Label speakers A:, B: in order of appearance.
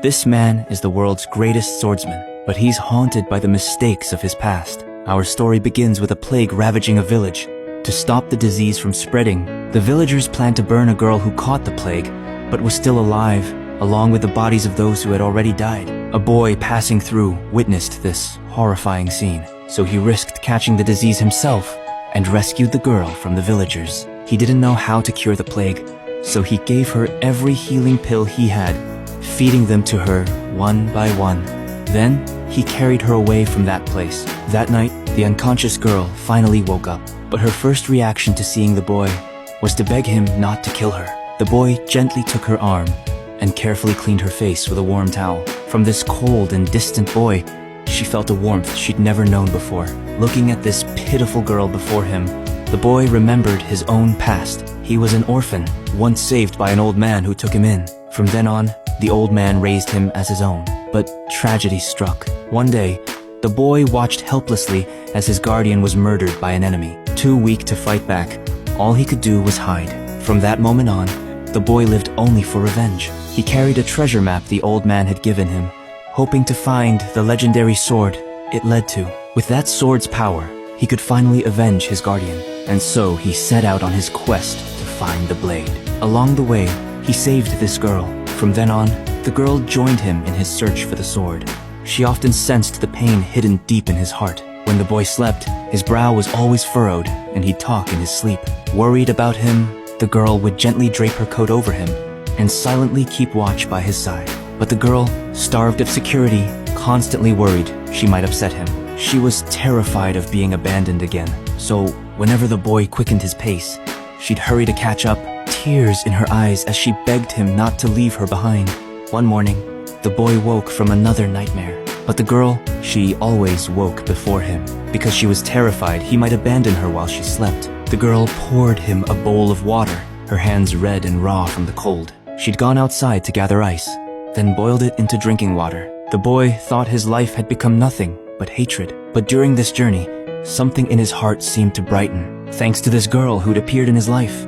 A: This man is the world's greatest swordsman, but he's haunted by the mistakes of his past. Our story begins with a plague ravaging a village. To stop the disease from spreading, the villagers planned to burn a girl who caught the plague, but was still alive, along with the bodies of those who had already died. A boy passing through witnessed this horrifying scene, so he risked catching the disease himself and rescued the girl from the villagers. He didn't know how to cure the plague, so he gave her every healing pill he had, feeding them to her one by one. Then, he carried her away from that place. That night, the unconscious girl finally woke up, but her first reaction to seeing the boy was to beg him not to kill her. The boy gently took her arm and carefully cleaned her face with a warm towel. From this cold and distant boy, she felt a warmth she'd never known before. Looking at this pitiful girl before him, the boy remembered his own past. He was an orphan, once saved by an old man who took him in. From then on, the old man raised him as his own. But tragedy struck. One day, the boy watched helplessly as his guardian was murdered by an enemy. Too weak to fight back, all he could do was hide. From that moment on, the boy lived only for revenge. He carried a treasure map the old man had given him, hoping to find the legendary sword it led to. With that sword's power, he could finally avenge his guardian. And so he set out on his quest to find the blade. Along the way, he saved this girl. From then on, the girl joined him in his search for the sword. She often sensed the pain hidden deep in his heart. When the boy slept, his brow was always furrowed, and he'd talk in his sleep. Worried about him, the girl would gently drape her coat over him and silently keep watch by his side. But the girl, starved of security, constantly worried she might upset him. She was terrified of being abandoned again, so whenever the boy quickened his pace, she'd hurry to catch up, tears in her eyes as she begged him not to leave her behind. One morning, the boy woke from another nightmare. But the girl, she always woke before him, because she was terrified he might abandon her while she slept. The girl poured him a bowl of water, her hands red and raw from the cold. She'd gone outside to gather ice, then boiled it into drinking water. The boy thought his life had become nothing but hatred. But during this journey, something in his heart seemed to brighten, thanks to this girl who'd appeared in his life.